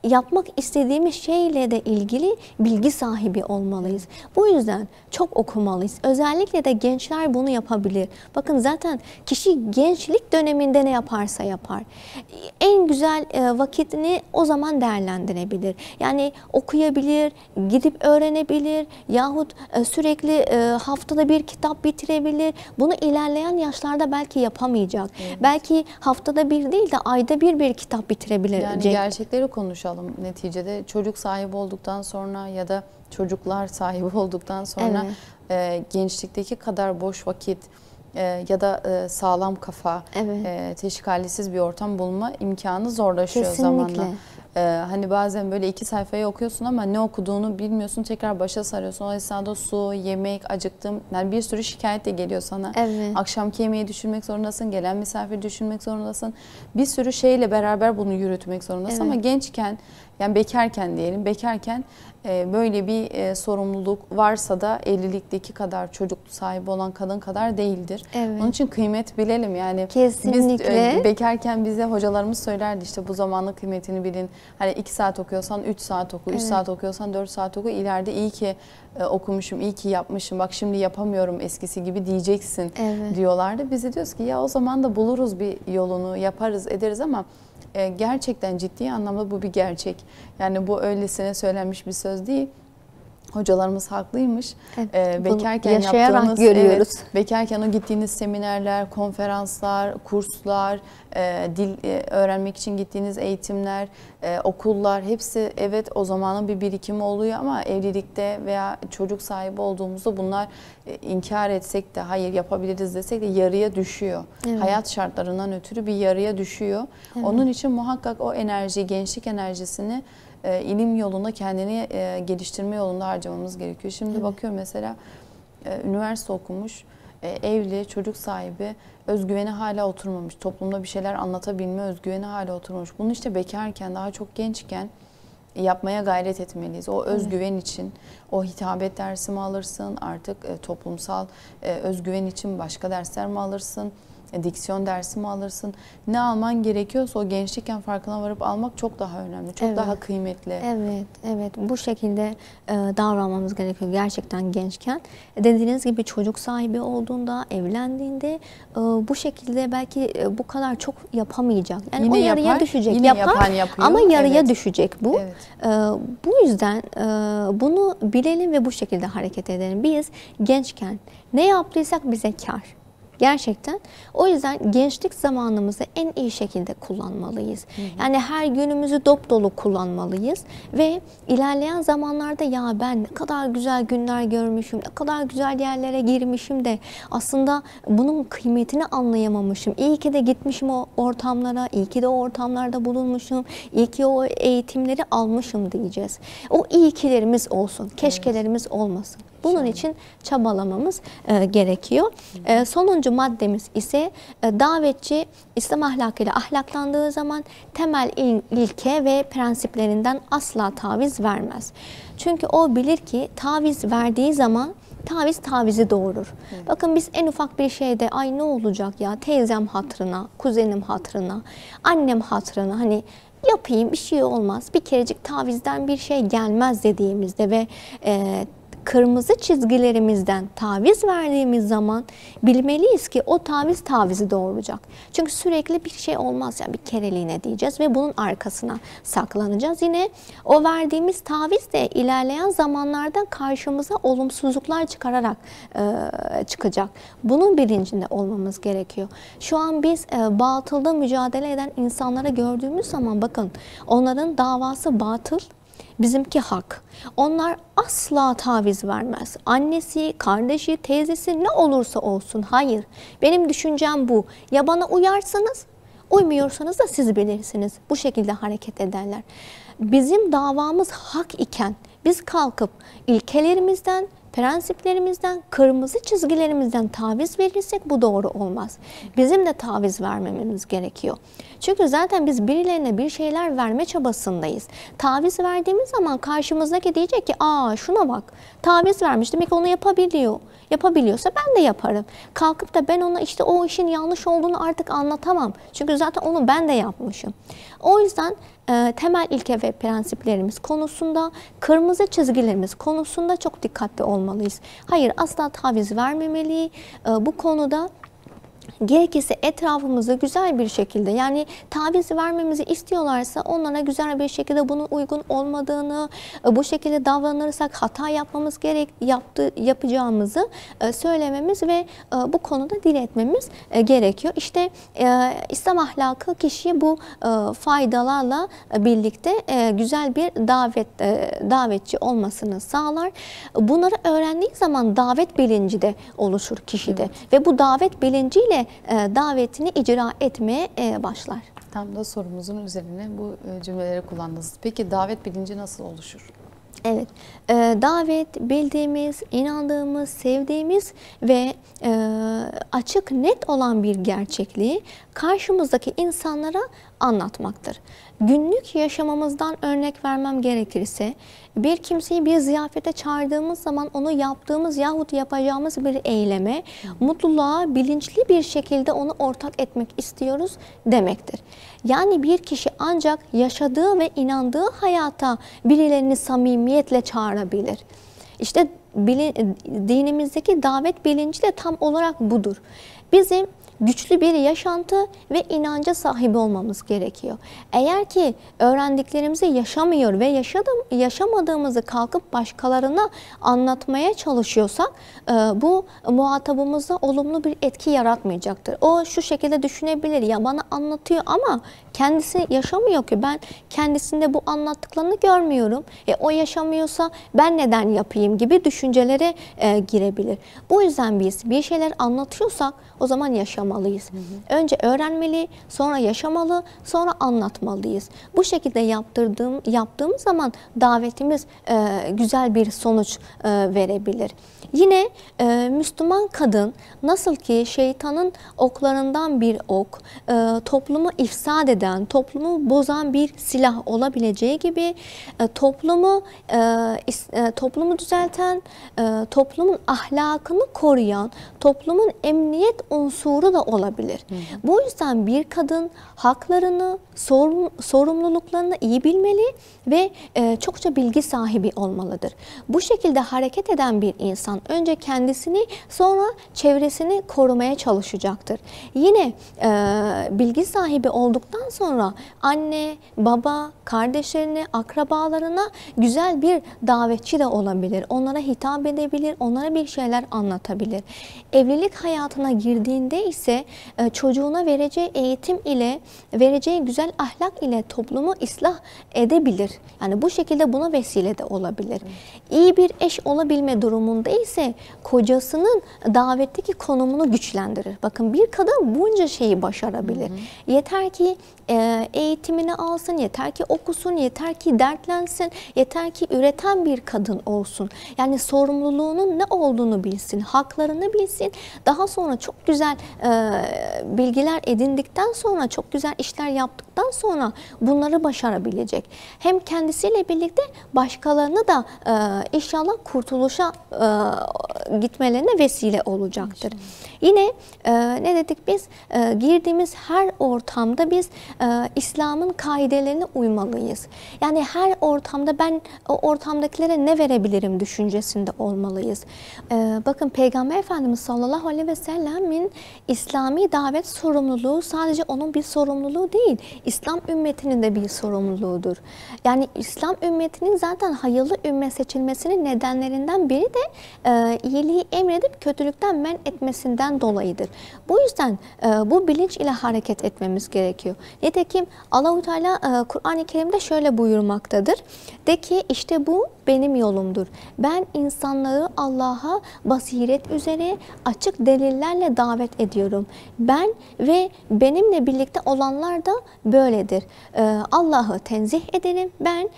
yapmak istediğimiz şeyle de ilgili bilgi sahibi olmalıyız. Bu yüzden çok okumalıyız. Özellikle de gençler bunu yapabilir. Bakın zaten kişi gençlik döneminde ne yaparsa yapar. En güzel vakitini o zaman değerlendirebilir. Yani okuyabilir, gidip öğrenebilir yahut sürekli haftada bir kitap bitirebilir. Bunu ilerleyen yaşlarda belki yapamayacak. Evet. Belki haftada bir değil de ayda bir kitap bitirebilir. Yani gerçekleri konuşalım. Neticede çocuk sahibi olduktan sonra ya da çocuklar sahibi olduktan sonra gençlikteki kadar boş vakit ya da sağlam kafa, teşkilalsiz bir ortam bulma imkanı zorlaşıyor. Kesinlikle. Zamanla. Hani bazen böyle 2 sayfayı okuyorsun ama ne okuduğunu bilmiyorsun, tekrar başa sarıyorsun. O esnada su, yemek, acıktım. Yani bir sürü şikayet de geliyor sana. Evet. Akşamki yemeği düşünmek zorundasın, gelen misafir düşünmek zorundasın. Bir sürü şeyle beraber bunu yürütmek zorundasın. Evet. Ama gençken, yani bekarken diyelim, bekarken böyle bir sorumluluk varsa da evlilikteki kadar çocuk sahibi olan kadın kadar değildir. Evet. Onun için kıymet bilelim. Yani Kesinlikle. biz bekarken bize hocalarımız söylerdi, işte bu zamanın kıymetini bilin. Hani 2 saat okuyorsan 3 saat oku, 3 Evet. saat okuyorsan 4 saat oku. İleride iyi ki okumuşum, iyi ki yapmışım. Bak şimdi yapamıyorum eskisi gibi diyeceksin Evet. diyorlardı. Biz de diyoruz ki ya o zaman da buluruz bir yolunu, yaparız, ederiz ama gerçekten ciddi anlamda bu bir gerçek. Yani bu öylesine söylenmiş bir söz değil. Hocalarımız haklıymış. Evet, Bekarken yaşayarak yaptığınız, görüyoruz. evet, bekarken o gittiğiniz seminerler, konferanslar, kurslar, dil öğrenmek için gittiğiniz eğitimler, okullar, hepsi evet o zamanın bir birikimi oluyor ama evlilikte veya çocuk sahibi olduğumuzda bunlar inkar etsek de hayır yapabiliriz desek de yarıya düşüyor. Evet. Hayat şartlarından ötürü bir yarıya düşüyor. Evet. Onun için muhakkak o enerji, gençlik enerjisini ilim yolunda, kendini geliştirme yolunda harcamamız gerekiyor. Şimdi Evet. bakıyorum mesela üniversite okumuş, evli, çocuk sahibi, özgüveni hala oturmamış. Toplumda bir şeyler anlatabilme özgüveni hala oturmamış. Bunu işte bekarken, daha çok gençken yapmaya gayret etmeliyiz. O özgüven için, o hitabet dersi mi alırsın, artık toplumsal özgüven için başka dersler mi alırsın? Diksiyon dersi mi alırsın? Ne alman gerekiyorsa o gençlikken farkına varıp almak çok daha önemli, çok Evet. daha kıymetli. Evet, evet. Bu şekilde davranmamız gerekiyor gerçekten gençken. Dediğiniz gibi çocuk sahibi olduğunda, evlendiğinde bu şekilde belki bu kadar çok yapamayacak. Yani Yine o yarıya yapar, düşecek. yine Yapar yapan yapıyor. ama yarıya Evet. düşecek bu. Evet. Bu yüzden bunu bilelim ve bu şekilde hareket edelim. Biz gençken ne yaptıysak bize kar. Gerçekten. O yüzden gençlik zamanımızı en iyi şekilde kullanmalıyız. Yani her günümüzü dop dolu kullanmalıyız. Ve ilerleyen zamanlarda ya ben ne kadar güzel günler görmüşüm, ne kadar güzel yerlere girmişim de aslında bunun kıymetini anlayamamışım. İyi ki de gitmişim o ortamlara, iyi ki de o ortamlarda bulunmuşum, iyi ki o eğitimleri almışım diyeceğiz. O iyi kilerimiz olsun, keşkelerimiz olmasın. Bunun için çabalamamız gerekiyor. Sonuncu maddemiz ise davetçi İslam ahlakıyla ahlaklandığı zaman temel ilke ve prensiplerinden asla taviz vermez. Çünkü o bilir ki taviz verdiği zaman taviz tavizi doğurur. Bakın biz en ufak bir şeyde ay ne olacak ya teyzem hatırına, kuzenim hatırına, annem hatırına hani yapayım bir şey olmaz. Bir kerecik tavizden bir şey gelmez dediğimizde ve kırmızı çizgilerimizden taviz verdiğimiz zaman bilmeliyiz ki o taviz tavizi doğuracak. Çünkü sürekli bir şey olmaz yani bir kereliğine diyeceğiz ve bunun arkasına saklanacağız. Yine o verdiğimiz taviz de ilerleyen zamanlarda karşımıza olumsuzluklar çıkararak çıkacak. Bunun bilincinde olmamız gerekiyor. Şu an biz batılda mücadele eden insanları gördüğümüz zaman bakın onların davası batıl. Bizimki hak. Onlar asla taviz vermez. Annesi, kardeşi, teyzesi ne olursa olsun. Hayır. Benim düşüncem bu. Ya bana uyarsınız, uymuyorsanız da siz bilirsiniz. Bu şekilde hareket ederler. Bizim davamız hak iken biz kalkıp ilkelerimizden, prensiplerimizden, kırmızı çizgilerimizden taviz verirsek bu doğru olmaz. Bizim de taviz vermememiz gerekiyor. Çünkü zaten biz birilerine bir şeyler verme çabasındayız. Taviz verdiğimiz zaman karşımızdaki diyecek ki aa şuna bak taviz vermiş demek ki onu yapabiliyor. Yapabiliyorsa ben de yaparım. Kalkıp da ben ona işte o işin yanlış olduğunu artık anlatamam. Çünkü zaten onu ben de yapmışım. O yüzden temel ilke ve prensiplerimiz konusunda, kırmızı çizgilerimiz konusunda çok dikkatli olmalıyız. Hayır asla taviz vermemeliyiz. Bu konuda gerekirse etrafımızı güzel bir şekilde yani taviz vermemizi istiyorlarsa onlara güzel bir şekilde bunun uygun olmadığını, bu şekilde davranırsak hata yapmamız yapacağımızı söylememiz ve bu konuda diretmemiz gerekiyor. İşte İslam ahlakı kişiye bu faydalarla birlikte güzel bir davetçi olmasını sağlar. Bunları öğrendiği zaman davet bilinci de oluşur kişide ve bu davet bilinciyle davetini icra etmeye başlar. Tam da sorumuzun üzerine bu cümleleri kullandınız. Peki davet bilinci nasıl oluşur? Evet, davet bildiğimiz, inandığımız, sevdiğimiz ve açık, net olan bir gerçekliği karşımızdaki insanlara anlatmaktır. Günlük yaşamamızdan örnek vermem gerekirse, bir kimseyi bir ziyafete çağırdığımız zaman onu yaptığımız yahut yapacağımız bir eyleme, mutluluğa bilinçli bir şekilde onu ortak etmek istiyoruz demektir. Yani bir kişi ancak yaşadığı ve inandığı hayata birilerini samimiyetle çağırabilir. İşte dinimizdeki davet bilinci de tam olarak budur. Bizim güçlü bir yaşantı ve inanca sahip olmamız gerekiyor. Eğer ki öğrendiklerimizi yaşamıyor ve yaşamadığımızı kalkıp başkalarına anlatmaya çalışıyorsak bu muhatabımızda olumlu bir etki yaratmayacaktır. O şu şekilde düşünebilir: ya bana anlatıyor ama kendisi yaşamıyor ki, ben kendisinde bu anlattıklarını görmüyorum. O yaşamıyorsa ben neden yapayım gibi düşüncelere girebilir. Bu yüzden biz bir şeyler anlatıyorsak o zaman yaşamalıyız. Önce öğrenmeli, sonra yaşamalı, sonra anlatmalıyız. Bu şekilde yaptığımız zaman davetimiz güzel bir sonuç verebilir. Yine Müslüman kadın nasıl ki şeytanın oklarından bir ok, toplumu ifsad eden, toplumu bozan bir silah olabileceği gibi toplumu düzelten, toplumun ahlakını koruyan, toplumun emniyet unsuru da olabilir. Bu yüzden bir kadın haklarını, sorumluluklarını iyi bilmeli ve çokça bilgi sahibi olmalıdır. Bu şekilde hareket eden bir insan önce kendisini, sonra çevresini korumaya çalışacaktır. Yine bilgi sahibi olduktan sonra anne, baba, kardeşlerine, akrabalarına güzel bir davetçi de olabilir. Onlara hitap edebilir, onlara bir şeyler anlatabilir. Evlilik hayatına girdiğinde ise çocuğuna vereceği eğitim ile, vereceği güzel ahlak ile toplumu ıslah edebilir. Yani bu şekilde buna vesile de olabilir. İyi bir eş olabilme durumunda ise kocasının davetteki konumunu güçlendirir. Bakın, bir kadın bunca şeyi başarabilir. Yeter ki eğitimini alsın, yeter ki okusun, yeter ki dertlensin, yeter ki üreten bir kadın olsun. Yani sorumluluğunun ne olduğunu bilsin, haklarını bilsin. Daha sonra çok güzel bilgiler edindikten sonra, çok güzel işler yaptıktan sonra bunları başarabilecek. Hem kendisiyle birlikte başkalarını da inşallah kurtuluşa gitmelerine vesile olacaktır. Yine ne dedik biz? Girdiğimiz her ortamda biz İslam'ın kaidelerine uymalıyız. Yani her ortamda ben o ortamdakilere ne verebilirim düşüncesinde olmalıyız. Bakın, Peygamber Efendimiz sallallahu aleyhi ve sellemin İslami davet sorumluluğu sadece onun bir sorumluluğu değil, İslam ümmetinin de bir sorumluluğudur. Yani İslam ümmetinin zaten hayırlı ümmet seçilmesinin nedenlerinden biri de iyiliği emredip kötülükten men etmesinden dolayıdır. Bu yüzden bu bilinç ile hareket etmemiz gerekiyor. Nitekim Allah-u Teala Kur'an-ı Kerim'de şöyle buyurmaktadır. De ki, işte bu benim yolumdur. Ben insanları Allah'a basiret üzere açık delillerle davet ediyorum. Ben ve benimle birlikte olanlar da böyledir. Allah'ı tenzih ederim, ben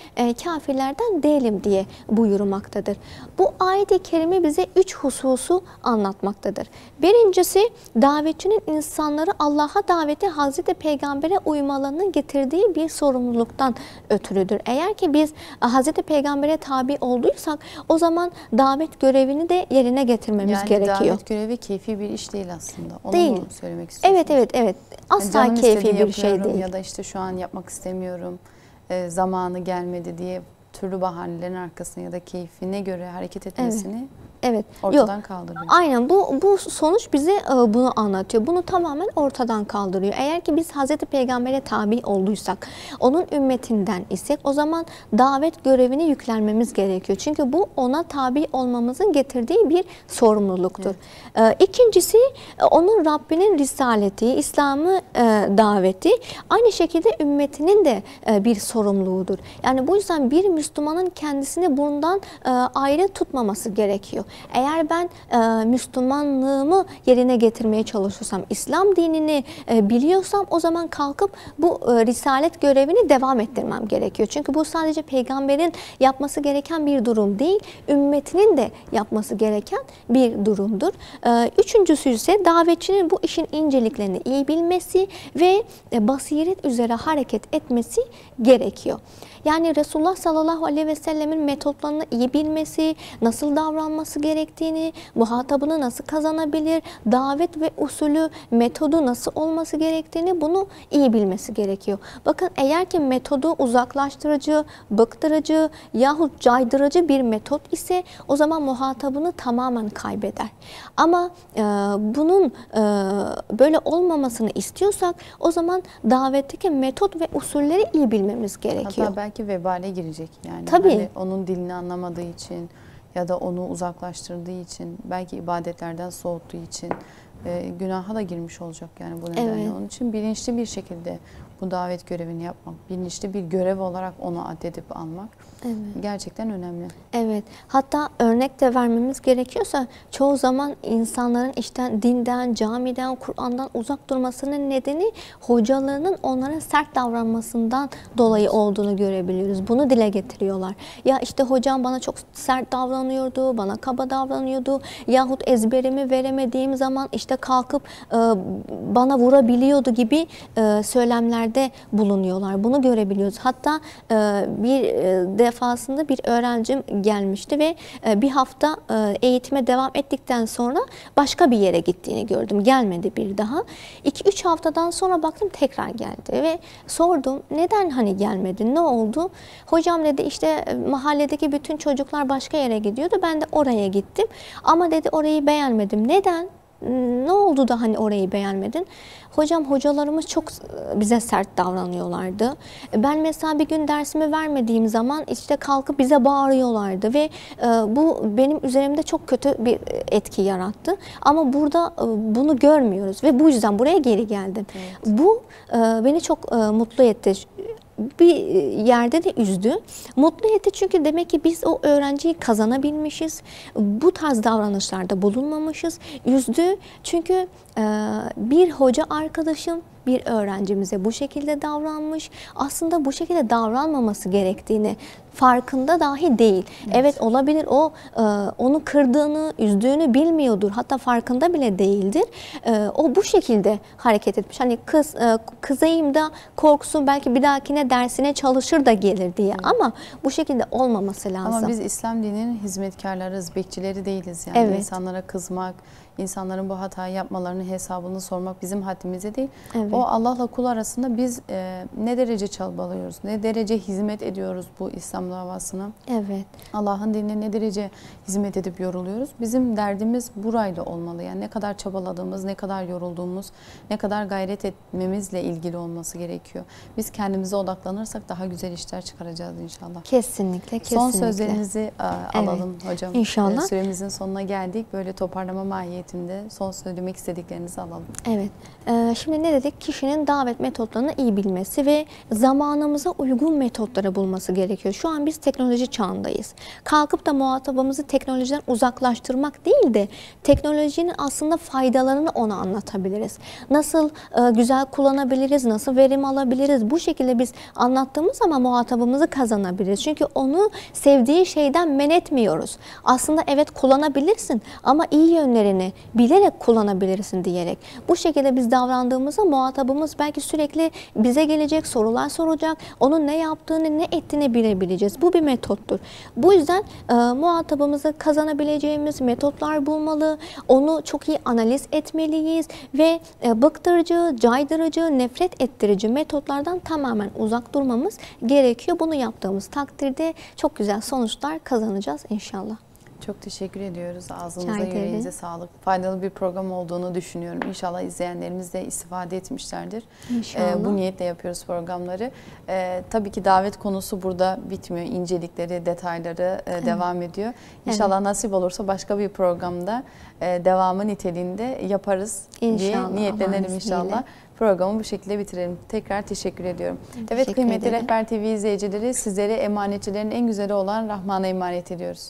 kafirlerden değilim diye buyurmaktadır. Bu ayet-i kerime bize 3 hususu anlatmaktadır. Birincisi, davetçinin insanları Allah'a daveti Hazreti Peygamber'e uymalarının getirdiği bir sorumluluktan ötürüdür. Eğer ki biz Hazreti Peygamber'e tabi olduysak o zaman davet görevini de yerine getirmemiz gerekiyor. Yani davet görevi keyfi bir iş değil aslında. Onu değil. mu söylemek istiyorsunuz? Evet. Asla yani keyfi bir şey değil. Ya da işte şu an yapmak istemiyorum, zamanı gelmedi diye türlü bahanelerin arkasına ya da keyfine göre hareket etmesini ortadan kaldırıyor. Aynen, bu sonuç bize bunu anlatıyor. Bunu tamamen ortadan kaldırıyor. Eğer ki biz Hazreti Peygamber'e tabi olduysak, onun ümmetinden isek, o zaman davet görevini yüklenmemiz gerekiyor. Çünkü bu ona tabi olmamızın getirdiği bir sorumluluktur. İkincisi, onun Rabbinin risaleti, İslam'ı daveti aynı şekilde ümmetinin de bir sorumluluğudur. Yani bu yüzden bir Müslümanın kendisini bundan ayrı tutmaması gerekiyor. Eğer ben Müslümanlığımı yerine getirmeye çalışıyorsam, İslam dinini biliyorsam o zaman kalkıp bu risalet görevini devam ettirmem gerekiyor. Çünkü bu sadece peygamberin yapması gereken bir durum değil, ümmetinin de yapması gereken bir durumdur. Üçüncüsü ise davetçinin bu işin inceliklerini iyi bilmesi ve basiret üzere hareket etmesi gerekiyor. Yani Resulullah sallallahu aleyhi ve sellemin metotlarını iyi bilmesi, nasıl davranması gerektiğini, muhatabını nasıl kazanabilir, davet ve usulü, metodu nasıl olması gerektiğini bunu iyi bilmesi gerekiyor. Bakın eğer ki metodu uzaklaştırıcı, bıktırıcı yahut caydırıcı bir metot ise o zaman muhatabını tamamen kaybeder. Ama bunun böyle olmamasını istiyorsak o zaman davetteki metot ve usulleri iyi bilmemiz gerekiyor. Hatta belki vebale girecek yani. Tabii. Hani onun dilini anlamadığı için ya da onu uzaklaştırdığı için, belki ibadetlerden soğuttuğu için günaha da girmiş olacak yani bu nedenle. Evet. Onun için bilinçli bir şekilde bu davet görevini yapmak, bilinçli bir görev olarak onu addedip almak gerçekten önemli. Evet. Hatta örnek de vermemiz gerekiyorsa çoğu zaman insanların işte dinden, camiden, Kur'an'dan uzak durmasının nedeni hocalarının onlara sert davranmasından dolayı olduğunu görebiliyoruz. Bunu dile getiriyorlar. Ya işte hocam bana çok sert davranıyordu, bana kaba davranıyordu yahut ezberimi veremediğim zaman işte kalkıp bana vurabiliyordu gibi söylemlerde bulunuyorlar. Bunu görebiliyoruz. Hatta bir defasında bir öğrencim gelmişti ve bir hafta eğitime devam ettikten sonra başka bir yere gittiğini gördüm. Gelmedi bir daha. 2-3 haftadan sonra baktım tekrar geldi ve sordum neden hani gelmedin, ne oldu? Hocam dedi işte mahalledeki bütün çocuklar başka yere gidiyordu. Ben de oraya gittim. Ama dedi orayı beğenmedim. Neden? Ne oldu da hani orayı beğenmedin? Hocam hocalarımız çok bize sert davranıyorlardı. Ben mesela bir gün dersimi vermediğim zaman işte kalkıp bize bağırıyorlardı ve bu benim üzerimde çok kötü bir etki yarattı. Ama burada bunu görmüyoruz ve bu yüzden buraya geri geldim. Evet. Bu beni çok mutlu etti. Bir yerde de üzdü. Mutlu etti çünkü demek ki biz o öğrenciyi kazanabilmişiz. Bu tarz davranışlarda bulunmamışız. Üzdü çünkü bir hoca arkadaşım bir öğrencimize bu şekilde davranmış. Aslında bu şekilde davranmaması gerektiğini farkında dahi değil. Evet olabilir o onu kırdığını, üzdüğünü bilmiyordur. Hatta farkında bile değildir. O bu şekilde hareket etmiş. Hani kızayım da korkusu belki bir dahakine dersine çalışır da gelir diye. Ama bu şekilde olmaması lazım. Ama biz İslam dininin hizmetkarlarız, bekçileri değiliz. Yani evet. insanlara kızmak, insanların bu hatayı yapmalarının hesabını sormak bizim haddimize değil. Evet. O Allah'la kul arasında biz ne derece çabalıyoruz, ne derece hizmet ediyoruz bu İslam davasına. Evet. Allah'ın dinine ne derece hizmet edip yoruluyoruz. Bizim derdimiz burayla olmalı. Yani ne kadar çabaladığımız, ne kadar yorulduğumuz, ne kadar gayret etmemizle ilgili olması gerekiyor. Biz kendimize odaklanırsak daha güzel işler çıkaracağız inşallah. Kesinlikle, kesinlikle. Son sözlerinizi alalım hocam. İnşallah. Süremizin sonuna geldik. Böyle toparlama mahiyetinde son söylemek istediklerinizi alalım. Evet. Şimdi ne dedik? Kişinin davet metotlarını iyi bilmesi ve zamanımıza uygun metotları bulması gerekiyor. Şu an biz teknoloji çağındayız. Kalkıp da muhatabımızı teknolojiden uzaklaştırmak değil de teknolojinin aslında faydalarını ona anlatabiliriz. Nasıl güzel kullanabiliriz, nasıl verim alabiliriz? Bu şekilde biz anlattığımız zaman muhatabımızı kazanabiliriz. Çünkü onu sevdiği şeyden men etmiyoruz. Aslında evet kullanabilirsin ama iyi yönlerini bilerek kullanabilirsin diyerek. Bu şekilde biz davrandığımızda muhatabımız belki sürekli bize gelecek, sorular soracak. Onun ne yaptığını, ne ettiğini bilebileceğiz. Bu bir metottur. Bu yüzden muhatabımızı kazanabileceğimiz metotlar bulmalı. Onu çok iyi analiz etmeliyiz ve bıktırıcı, caydırıcı, nefret ettirici metotlardan tamamen uzak durmamız gerekiyor. Bunu yaptığımız takdirde çok güzel sonuçlar kazanacağız inşallah. Çok teşekkür ediyoruz. Ağzınıza, yüreğinize sağlık. Faydalı bir program olduğunu düşünüyorum. İnşallah izleyenlerimiz de istifade etmişlerdir. İnşallah. Bu niyetle yapıyoruz programları. Tabii ki davet konusu burada bitmiyor. İncelikleri, detayları devam ediyor. İnşallah nasip olursa başka bir programda devamı niteliğinde yaparız diye niyetlenelim inşallah. Programı bu şekilde bitirelim. Tekrar teşekkür ediyorum. Evet kıymetli Rehber TV izleyicileri, sizlere emanetçilerin en güzeli olan Rahman'a emanet ediyoruz.